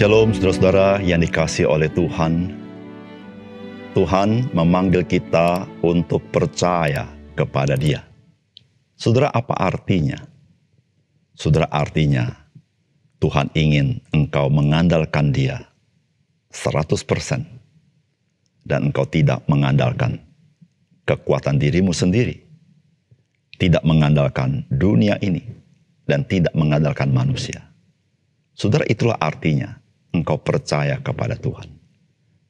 Shalom saudara-saudara yang dikasihi oleh Tuhan. Tuhan memanggil kita untuk percaya kepada Dia. Saudara, apa artinya? Saudara, artinya Tuhan ingin engkau mengandalkan Dia 100% dan engkau tidak mengandalkan kekuatan dirimu sendiri, tidak mengandalkan dunia ini, dan tidak mengandalkan manusia. Saudara, itulah artinya engkau percaya kepada Tuhan.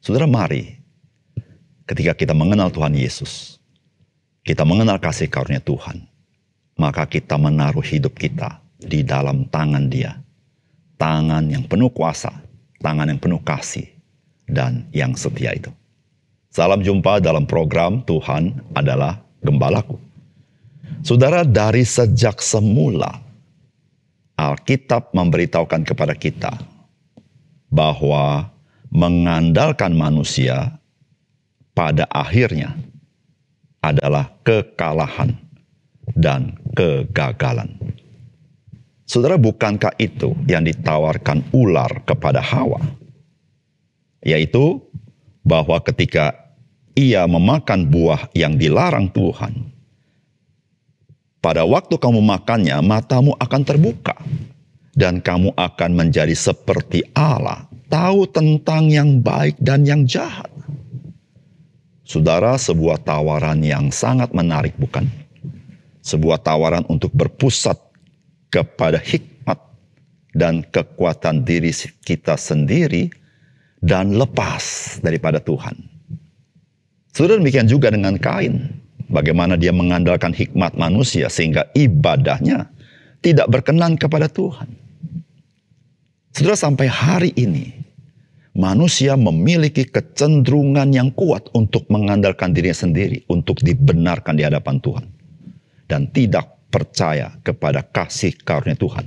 Saudara, mari ketika kita mengenal Tuhan Yesus, kita mengenal kasih karunia Tuhan, maka kita menaruh hidup kita di dalam tangan Dia. Tangan yang penuh kuasa, tangan yang penuh kasih, dan yang setia itu. Salam jumpa dalam program Tuhan adalah Gembalaku. Saudara, dari sejak semula, Alkitab memberitahukan kepada kita bahwa mengandalkan manusia pada akhirnya adalah kekalahan dan kegagalan. Saudara, bukankah itu yang ditawarkan ular kepada Hawa? Yaitu bahwa ketika ia memakan buah yang dilarang Tuhan, pada waktu kamu makannya, matamu akan terbuka. Dan kamu akan menjadi seperti Allah, tahu tentang yang baik dan yang jahat. Saudara, sebuah tawaran yang sangat menarik, bukan? Sebuah tawaran untuk berpusat kepada hikmat dan kekuatan diri kita sendiri dan lepas daripada Tuhan. Saudara, demikian juga dengan Kain. Bagaimana dia mengandalkan hikmat manusia sehingga ibadahnya tidak berkenan kepada Tuhan. Saudara, sampai hari ini manusia memiliki kecenderungan yang kuat untuk mengandalkan dirinya sendiri untuk dibenarkan di hadapan Tuhan. Dan tidak percaya kepada kasih karunia Tuhan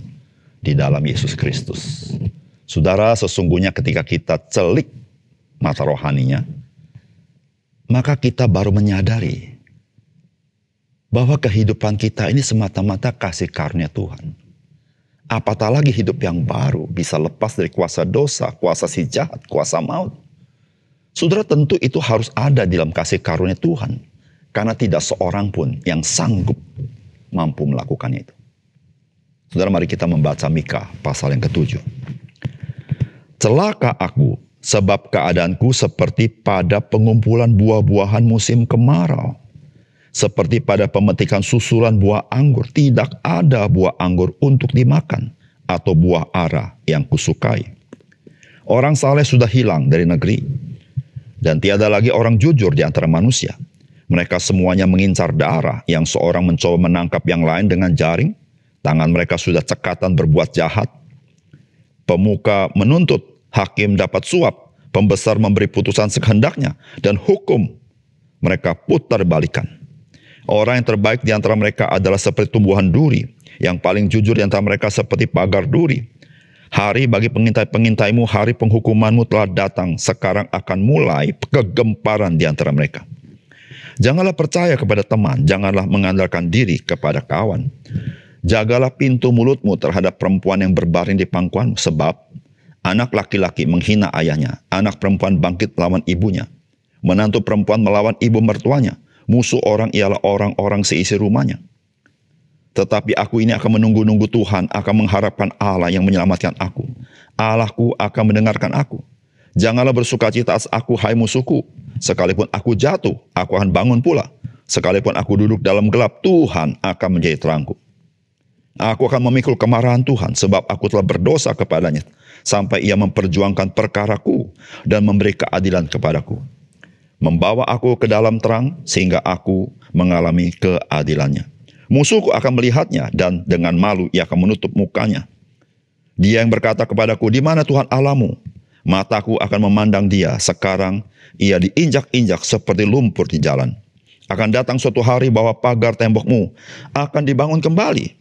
di dalam Yesus Kristus. Saudara, sesungguhnya ketika kita celik mata rohaninya, maka kita baru menyadari bahwa kehidupan kita ini semata-mata kasih karunia Tuhan. Apatah lagi hidup yang baru bisa lepas dari kuasa dosa, kuasa si jahat, kuasa maut. Saudara, tentu itu harus ada di dalam kasih karunia Tuhan. Karena tidak seorang pun yang sanggup mampu melakukannya itu. Saudara, mari kita membaca Mika pasal yang ke-7. Celaka aku, sebab keadaanku seperti pada pengumpulan buah-buahan musim kemarau. Seperti pada pemetikan susulan buah anggur, tidak ada buah anggur untuk dimakan, atau buah ara yang kusukai. Orang saleh sudah hilang dari negeri, dan tiada lagi orang jujur di antara manusia. Mereka semuanya mengincar darah, yang seorang mencoba menangkap yang lain dengan jaring. Tangan mereka sudah cekatan berbuat jahat. Pemuka menuntut, hakim dapat suap, pembesar memberi putusan sekehendaknya, dan hukum mereka putar balikan. Orang yang terbaik di antara mereka adalah seperti tumbuhan duri, yang paling jujur di antara mereka seperti pagar duri. Hari bagi pengintai-pengintaimu, hari penghukumanmu telah datang, sekarang akan mulai kegemparan di antara mereka. Janganlah percaya kepada teman, janganlah mengandalkan diri kepada kawan. Jagalah pintu mulutmu terhadap perempuan yang berbaring di pangkuanmu, sebab anak laki-laki menghina ayahnya, anak perempuan bangkit melawan ibunya, menantu perempuan melawan ibu mertuanya, musuh orang ialah orang-orang seisi rumahnya. Tetapi aku ini akan menunggu-nunggu Tuhan, akan mengharapkan Allah yang menyelamatkan aku. Allahku akan mendengarkan aku. Janganlah bersukacita atas aku, hai musuhku. Sekalipun aku jatuh, aku akan bangun pula. Sekalipun aku duduk dalam gelap, Tuhan akan menjadi terangku. Aku akan memikul kemarahan Tuhan, sebab aku telah berdosa kepadanya, sampai ia memperjuangkan perkaraku dan memberi keadilan kepadaku. Membawa aku ke dalam terang, sehingga aku mengalami keadilannya. Musuhku akan melihatnya, dan dengan malu ia akan menutup mukanya. Dia yang berkata kepadaku, di mana Tuhan Allahmu? Mataku akan memandang dia, sekarang ia diinjak-injak seperti lumpur di jalan. Akan datang suatu hari bahwa pagar tembokmu akan dibangun kembali.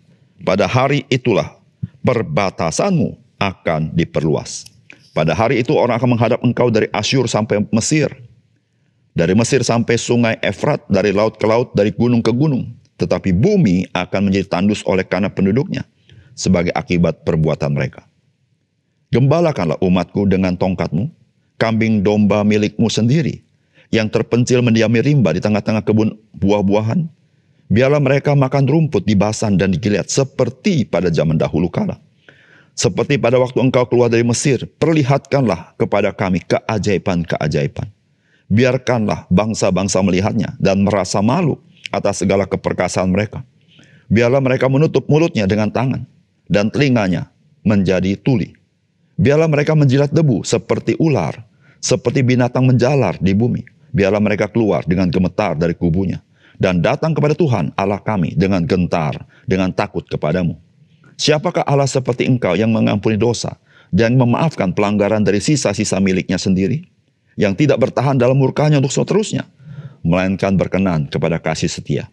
Pada hari itulah perbatasanmu akan diperluas. Pada hari itu orang akan menghadap engkau dari Asyur sampai Mesir. Dari Mesir sampai sungai Efrat, dari laut ke laut, dari gunung ke gunung. Tetapi bumi akan menjadi tandus oleh karena penduduknya, sebagai akibat perbuatan mereka. Gembalakanlah umatku dengan tongkatmu, kambing domba milikmu sendiri, yang terpencil mendiami rimba di tengah-tengah kebun buah-buahan. Biarlah mereka makan rumput di Basan dan di Gilead, seperti pada zaman dahulu kala. Seperti pada waktu engkau keluar dari Mesir, perlihatkanlah kepada kami keajaiban-keajaiban. Biarkanlah bangsa-bangsa melihatnya dan merasa malu atas segala keperkasaan mereka. Biarlah mereka menutup mulutnya dengan tangan, dan telinganya menjadi tuli. Biarlah mereka menjilat debu seperti ular, seperti binatang menjalar di bumi. Biarlah mereka keluar dengan gemetar dari kubunya, dan datang kepada Tuhan Allah kami dengan gentar, dengan takut kepadamu. Siapakah Allah seperti engkau yang mengampuni dosa, dan memaafkan pelanggaran dari sisa-sisa miliknya sendiri, yang tidak bertahan dalam murkanya untuk seterusnya, melainkan berkenan kepada kasih setia.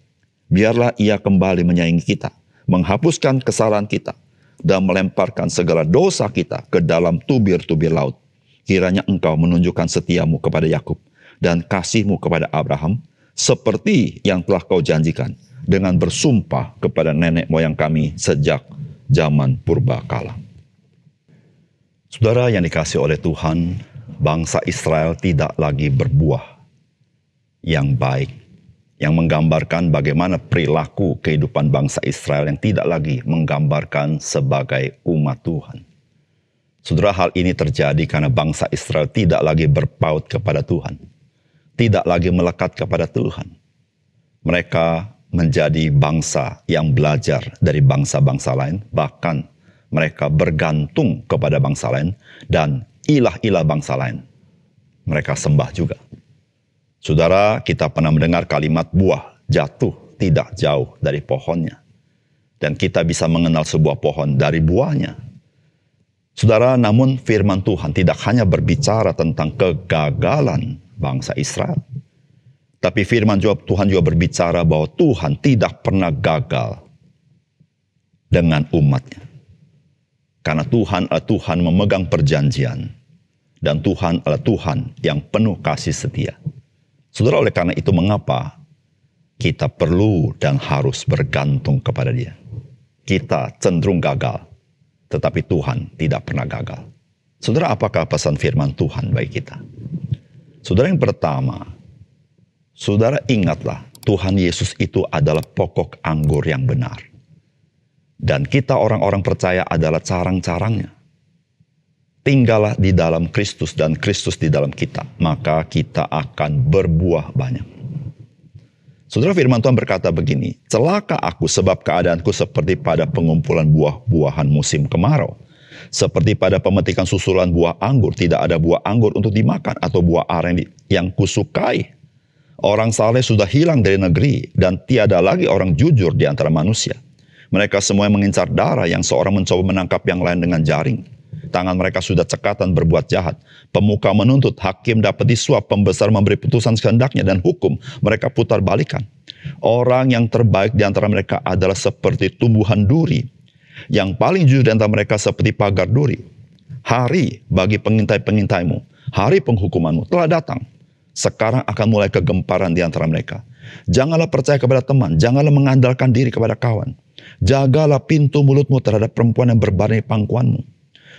Biarlah ia kembali menyayangi kita, menghapuskan kesalahan kita, dan melemparkan segala dosa kita ke dalam tubir-tubir laut. Kiranya engkau menunjukkan setiamu kepada Yakub dan kasihmu kepada Abraham, seperti yang telah kau janjikan dengan bersumpah kepada nenek moyang kami sejak zaman purbakala. Saudara yang dikasihi oleh Tuhan, bangsa Israel tidak lagi berbuah yang baik, yang menggambarkan bagaimana perilaku kehidupan bangsa Israel yang tidak lagi menggambarkan sebagai umat Tuhan. Saudara, hal ini terjadi karena bangsa Israel tidak lagi berpaut kepada Tuhan, tidak lagi melekat kepada Tuhan. Mereka menjadi bangsa yang belajar dari bangsa-bangsa lain, bahkan mereka bergantung kepada bangsa lain, dan ilah-ilah bangsa lain mereka sembah juga. Saudara, kita pernah mendengar kalimat buah jatuh tidak jauh dari pohonnya. Dan kita bisa mengenal sebuah pohon dari buahnya. Saudara, namun firman Tuhan tidak hanya berbicara tentang kegagalan bangsa Israel. Tapi firman Tuhan juga berbicara bahwa Tuhan tidak pernah gagal dengan umatnya. Karena Tuhan adalah Tuhan memegang perjanjian. Dan Tuhan adalah Tuhan yang penuh kasih setia. Saudara, oleh karena itu mengapa kita perlu dan harus bergantung kepada Dia. Kita cenderung gagal, tetapi Tuhan tidak pernah gagal. Saudara, apakah pesan firman Tuhan bagi kita? Saudara, yang pertama, saudara ingatlah Tuhan Yesus itu adalah pokok anggur yang benar. Dan kita orang-orang percaya adalah carang-carangnya. Tinggallah di dalam Kristus dan Kristus di dalam kita, maka kita akan berbuah banyak. Saudara, firman Tuhan berkata begini, celaka aku sebab keadaanku seperti pada pengumpulan buah-buahan musim kemarau. Seperti pada pemetikan susulan buah anggur, tidak ada buah anggur untuk dimakan atau buah aren yang kusukai. Orang saleh sudah hilang dari negeri dan tiada lagi orang jujur di antara manusia. Mereka semua mengincar darah, yang seorang mencoba menangkap yang lain dengan jaring. Tangan mereka sudah cekatan berbuat jahat. Pemuka menuntut, hakim dapat disuap, pembesar memberi putusan sekehendaknya, dan hukum mereka putar balikan. Orang yang terbaik di antara mereka adalah seperti tumbuhan duri. Yang paling jujur di antara mereka seperti pagar duri. Hari bagi pengintai-pengintaimu, hari penghukumanmu telah datang. Sekarang akan mulai kegemparan di antara mereka. Janganlah percaya kepada teman, janganlah mengandalkan diri kepada kawan. Jagalah pintu mulutmu terhadap perempuan yang berbaring di pangkuanmu.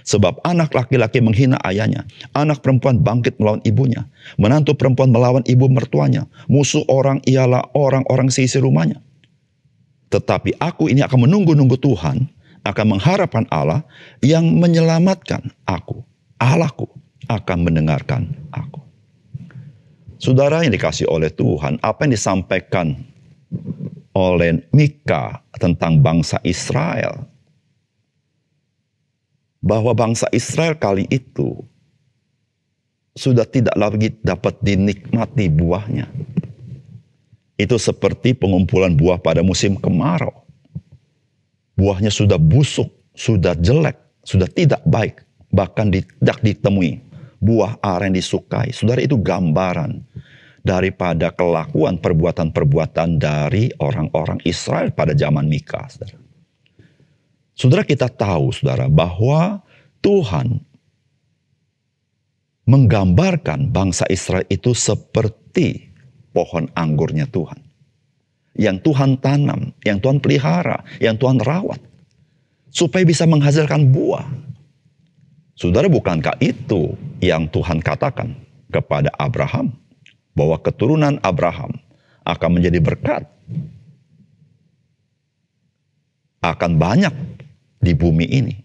Sebab anak laki-laki menghina ayahnya, anak perempuan bangkit melawan ibunya, menantu perempuan melawan ibu mertuanya, musuh orang ialah orang-orang seisi rumahnya. Tetapi aku ini akan menunggu-nunggu Tuhan, akan mengharapkan Allah yang menyelamatkan aku. Allahku akan mendengarkan aku. Saudara yang dikasihi oleh Tuhan, apa yang disampaikan oleh Mika tentang bangsa Israel, bahwa bangsa Israel kali itu sudah tidak lagi dapat dinikmati buahnya. Itu seperti pengumpulan buah pada musim kemarau. Buahnya sudah busuk, sudah jelek, sudah tidak baik, bahkan tidak ditemui buah aren disukai. Saudara, itu gambaran daripada kelakuan perbuatan-perbuatan dari orang-orang Israel pada zaman Mika. Saudara. Saudara, kita tahu, saudara, bahwa Tuhan menggambarkan bangsa Israel itu seperti pohon anggurnya Tuhan. Yang Tuhan tanam, yang Tuhan pelihara, yang Tuhan rawat. Supaya bisa menghasilkan buah. Saudara, bukankah itu yang Tuhan katakan kepada Abraham? Bahwa keturunan Abraham akan menjadi berkat. Akan banyak di bumi ini.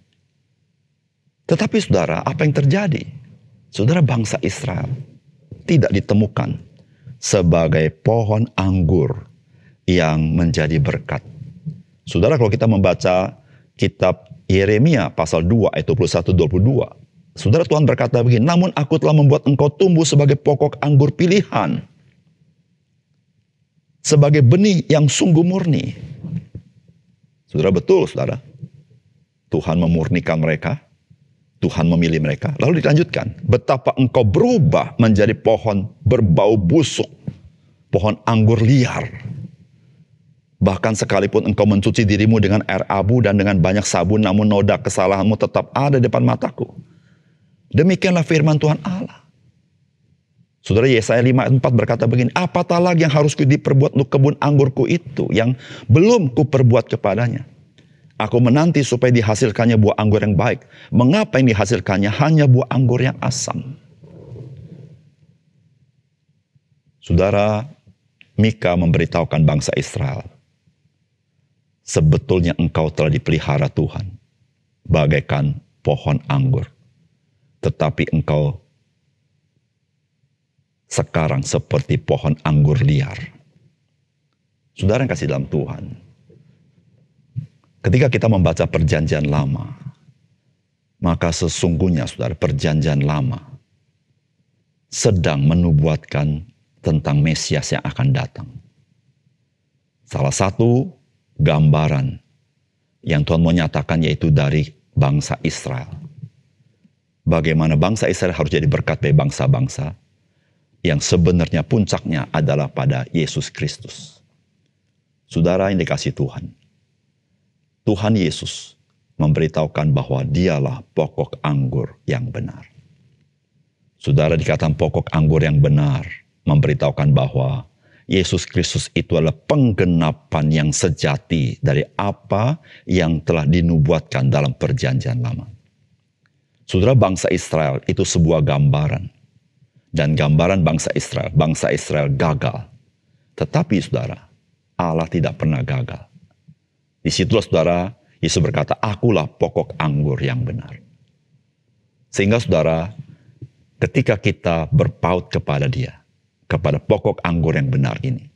Tetapi saudara, apa yang terjadi? Saudara, bangsa Israel tidak ditemukan sebagai pohon anggur yang menjadi berkat. Saudara, kalau kita membaca kitab Yeremia pasal 2 ayat 21-22. Saudara, Tuhan berkata begini, namun aku telah membuat engkau tumbuh sebagai pokok anggur pilihan. Sebagai benih yang sungguh murni. Saudara, betul saudara. Tuhan memurnikan mereka. Tuhan memilih mereka. Lalu dilanjutkan, betapa engkau berubah menjadi pohon berbau busuk. Pohon anggur liar. Bahkan sekalipun engkau mencuci dirimu dengan air abu dan dengan banyak sabun, namun noda kesalahanmu tetap ada di depan mataku. Demikianlah firman Tuhan Allah. Saudara, Yesaya 5 ayat 4 berkata begini, apatah lagi yang harus diperbuat untuk kebun anggurku itu yang belum kuperbuat kepadanya. Aku menanti supaya dihasilkannya buah anggur yang baik. Mengapa yang dihasilkannya hanya buah anggur yang asam? Saudara, Mika memberitahukan bangsa Israel, sebetulnya engkau telah dipelihara Tuhan bagaikan pohon anggur. Tetapi engkau sekarang seperti pohon anggur liar. Saudara yang kasih dalam Tuhan, ketika kita membaca perjanjian lama, maka sesungguhnya saudara, perjanjian lama sedang menubuatkan tentang Mesias yang akan datang. Salah satu gambaran yang Tuhan mau nyatakan yaitu dari bangsa Israel. Bagaimana bangsa Israel harus jadi berkat bagi bangsa-bangsa yang sebenarnya puncaknya adalah pada Yesus Kristus. Saudara yang dikasihi Tuhan, Tuhan Yesus memberitahukan bahwa dialah pokok anggur yang benar. Saudara, dikatakan pokok anggur yang benar memberitahukan bahwa Yesus Kristus itu adalah penggenapan yang sejati dari apa yang telah dinubuatkan dalam perjanjian lama. Saudara, bangsa Israel itu sebuah gambaran. Dan gambaran bangsa Israel gagal. Tetapi saudara, Allah tidak pernah gagal. Disitulah saudara, Yesus berkata, akulah pokok anggur yang benar. Sehingga saudara, ketika kita berpaut kepada Dia, kepada pokok anggur yang benar ini,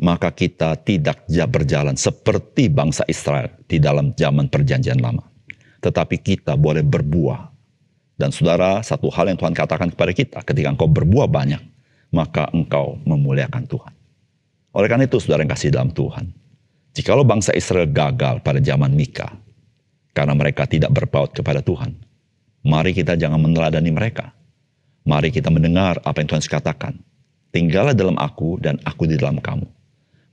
maka kita tidak berjalan seperti bangsa Israel di dalam zaman perjanjian lama. Tetapi kita boleh berbuah. Dan saudara, satu hal yang Tuhan katakan kepada kita, ketika engkau berbuah banyak, maka engkau memuliakan Tuhan. Oleh karena itu, saudara yang kasih dalam Tuhan, jikalau bangsa Israel gagal pada zaman Mika, karena mereka tidak berpaut kepada Tuhan, mari kita jangan meneladani mereka. Mari kita mendengar apa yang Tuhan katakan. Tinggallah dalam aku dan aku di dalam kamu.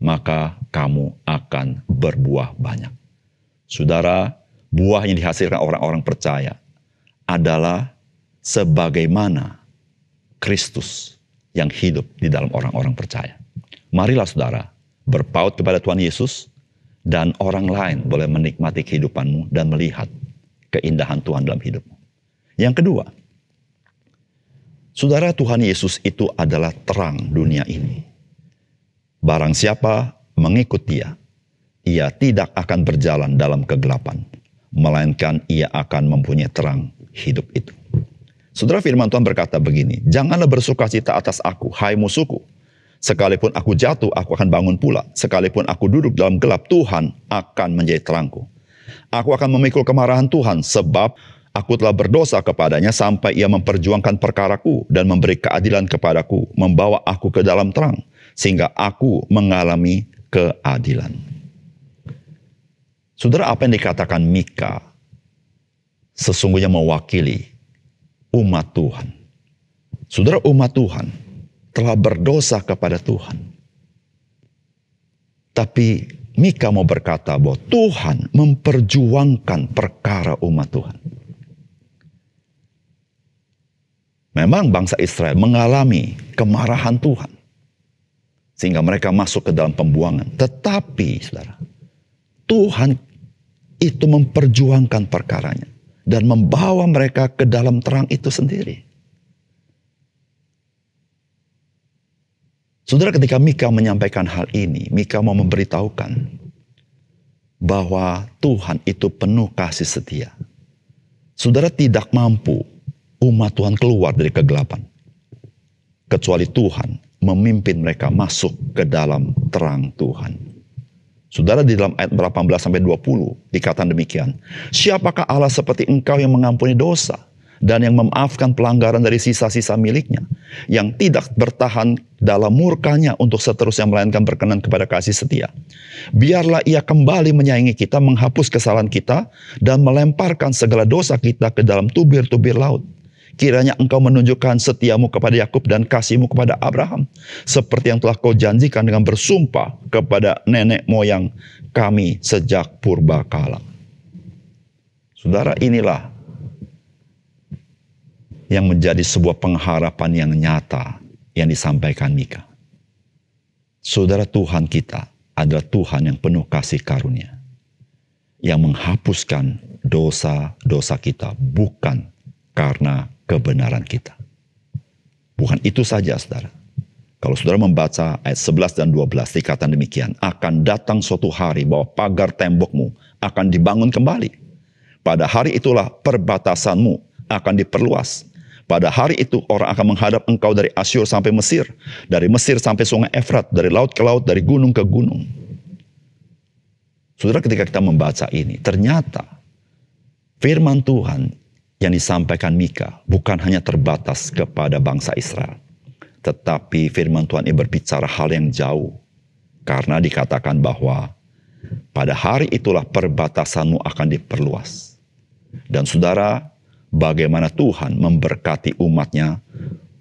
Maka kamu akan berbuah banyak. Saudara, buah yang dihasilkan orang-orang percaya adalah sebagaimana Kristus yang hidup di dalam orang-orang percaya. Marilah saudara, berpaut kepada Tuhan Yesus, dan orang lain boleh menikmati kehidupanmu dan melihat keindahan Tuhan dalam hidupmu. Yang kedua, saudara, Tuhan Yesus itu adalah terang dunia ini. Barang siapa mengikut Dia, ia tidak akan berjalan dalam kegelapan, melainkan ia akan mempunyai terang hidup itu. Saudara, firman Tuhan berkata begini, janganlah bersukacita atas aku, hai musuhku. Sekalipun aku jatuh, aku akan bangun pula. Sekalipun aku duduk dalam gelap, Tuhan akan menjadi terangku. Aku akan memikul kemarahan Tuhan, sebab aku telah berdosa kepadanya sampai ia memperjuangkan perkaraku dan memberi keadilan kepadaku, membawa aku ke dalam terang, sehingga aku mengalami keadilan. Saudara, apa yang dikatakan Mika sesungguhnya mewakili umat Tuhan. Saudara, umat Tuhan telah berdosa kepada Tuhan. Tapi Mika mau berkata bahwa Tuhan memperjuangkan perkara umat Tuhan. Memang bangsa Israel mengalami kemarahan Tuhan, sehingga mereka masuk ke dalam pembuangan. Tetapi saudara, Tuhan itu memperjuangkan perkaranya. dan membawa mereka ke dalam terang itu sendiri. Saudara, ketika Mika menyampaikan hal ini, Mika mau memberitahukan bahwa Tuhan itu penuh kasih setia. Saudara, tidak mampu umat Tuhan keluar dari kegelapan, kecuali Tuhan memimpin mereka masuk ke dalam terang Tuhan. Saudara, di dalam ayat 18-20 dikatakan demikian. Siapakah Allah seperti engkau yang mengampuni dosa dan yang memaafkan pelanggaran dari sisa-sisa miliknya, yang tidak bertahan dalam murkanya untuk seterusnya melainkan berkenan kepada kasih setia. Biarlah ia kembali menyayangi kita, menghapus kesalahan kita, dan melemparkan segala dosa kita ke dalam tubir-tubir laut. Kiranya engkau menunjukkan setiamu kepada Yakub dan kasihmu kepada Abraham, seperti yang telah kau janjikan dengan bersumpah kepada nenek moyang kami sejak purbakala. Saudara, inilah yang menjadi sebuah pengharapan yang nyata yang disampaikan Mika. Saudara, Tuhan kita adalah Tuhan yang penuh kasih karunia, yang menghapuskan dosa-dosa kita bukan karena kebenaran kita. Bukan itu saja, saudara. Kalau saudara membaca ayat 11 dan 12 dikatakan demikian, akan datang suatu hari bahwa pagar tembokmu akan dibangun kembali. Pada hari itulah perbatasanmu akan diperluas. Pada hari itu orang akan menghadap engkau dari Asyur sampai Mesir, dari Mesir sampai sungai Efrat, dari laut ke laut, dari gunung ke gunung. Saudara, ketika kita membaca ini, ternyata firman Tuhan yang disampaikan Mika bukan hanya terbatas kepada bangsa Israel, tetapi firman Tuhan ini berbicara hal yang jauh, karena dikatakan bahwa pada hari itulah perbatasanmu akan diperluas. Dan saudara, bagaimana Tuhan memberkati umatnya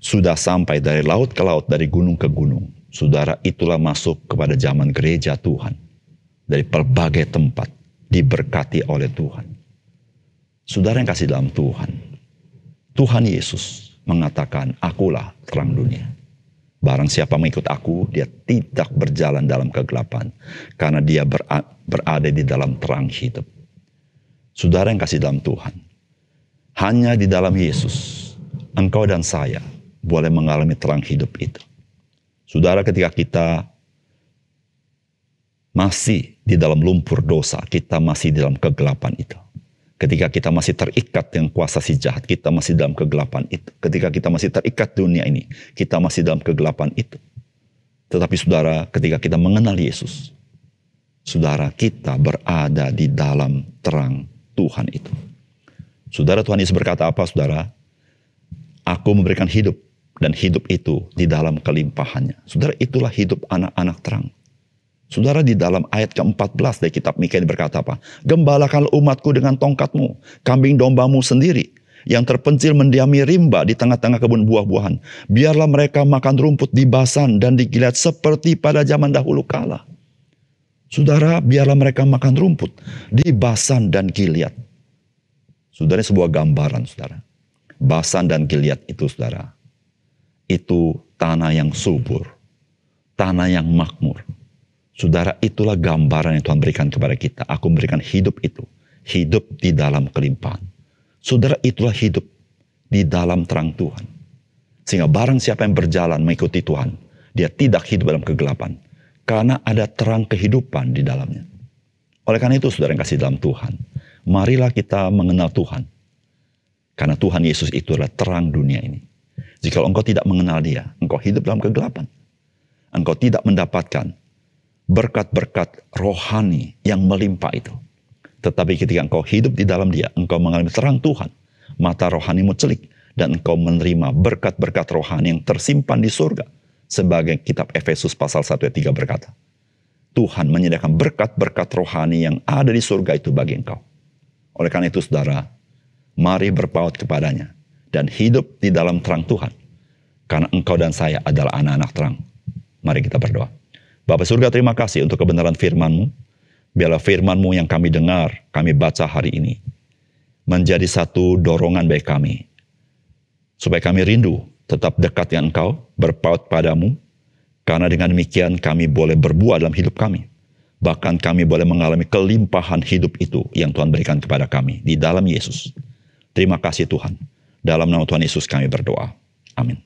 sudah sampai dari laut ke laut, dari gunung ke gunung. Saudara, itulah masuk kepada zaman gereja Tuhan. Dari berbagai tempat diberkati oleh Tuhan. Saudara yang kasih dalam Tuhan, Tuhan Yesus mengatakan, akulah terang dunia. Barang siapa mengikut aku, dia tidak berjalan dalam kegelapan, karena dia berada di dalam terang hidup. Saudara yang kasih dalam Tuhan, hanya di dalam Yesus, engkau dan saya boleh mengalami terang hidup itu. Saudara, ketika kita masih di dalam lumpur dosa, kita masih di dalam kegelapan itu. Ketika kita masih terikat dengan kuasa si jahat, kita masih dalam kegelapan itu. Ketika kita masih terikat dunia ini, kita masih dalam kegelapan itu. Tetapi saudara, ketika kita mengenal Yesus, saudara, kita berada di dalam terang Tuhan itu. Saudara, Tuhan Yesus berkata apa, saudara? Aku memberikan hidup, dan hidup itu di dalam kelimpahannya. Saudara, itulah hidup anak-anak terang. Saudara, di dalam ayat ke-14 dari kitab Mika ini berkata apa? Gembalakanlah umatku dengan tongkatmu, kambing dombamu sendiri, yang terpencil mendiami rimba di tengah-tengah kebun buah-buahan. Biarlah mereka makan rumput di Basan dan di Gilead seperti pada zaman dahulu kala. Saudara, biarlah mereka makan rumput di Basan dan Gilead. Saudara, sebuah gambaran, saudara. Basan dan Gilead itu, saudara, itu tanah yang subur, tanah yang makmur. Saudara, itulah gambaran yang Tuhan berikan kepada kita. Aku memberikan hidup itu. Hidup di dalam kelimpahan. Saudara, itulah hidup di dalam terang Tuhan. Sehingga barang siapa yang berjalan mengikuti Tuhan, dia tidak hidup dalam kegelapan. Karena ada terang kehidupan di dalamnya. Oleh karena itu, saudara yang kasih dalam Tuhan, marilah kita mengenal Tuhan. Karena Tuhan Yesus itu adalah terang dunia ini. Jika engkau tidak mengenal dia, engkau hidup dalam kegelapan. Engkau tidak mendapatkan berkat-berkat rohani yang melimpah itu. Tetapi ketika engkau hidup di dalam dia, engkau mengalami terang Tuhan. Mata rohanimu celik, dan engkau menerima berkat-berkat rohani yang tersimpan di surga. Sebagai kitab Efesus pasal 1 ayat 3 berkata, Tuhan menyediakan berkat-berkat rohani yang ada di surga itu bagi engkau. Oleh karena itu, saudara, mari berpaut kepadanya dan hidup di dalam terang Tuhan. Karena engkau dan saya adalah anak-anak terang. Mari kita berdoa. Bapa surga, terima kasih untuk kebenaran firman-Mu. Biarlah firman-Mu yang kami dengar, kami baca hari ini, menjadi satu dorongan bagi kami. Supaya kami rindu tetap dekat dengan Engkau, berpaut padamu. Karena dengan demikian kami boleh berbuah dalam hidup kami. Bahkan kami boleh mengalami kelimpahan hidup itu yang Tuhan berikan kepada kami di dalam Yesus. Terima kasih Tuhan. Dalam nama Tuhan Yesus kami berdoa. Amin.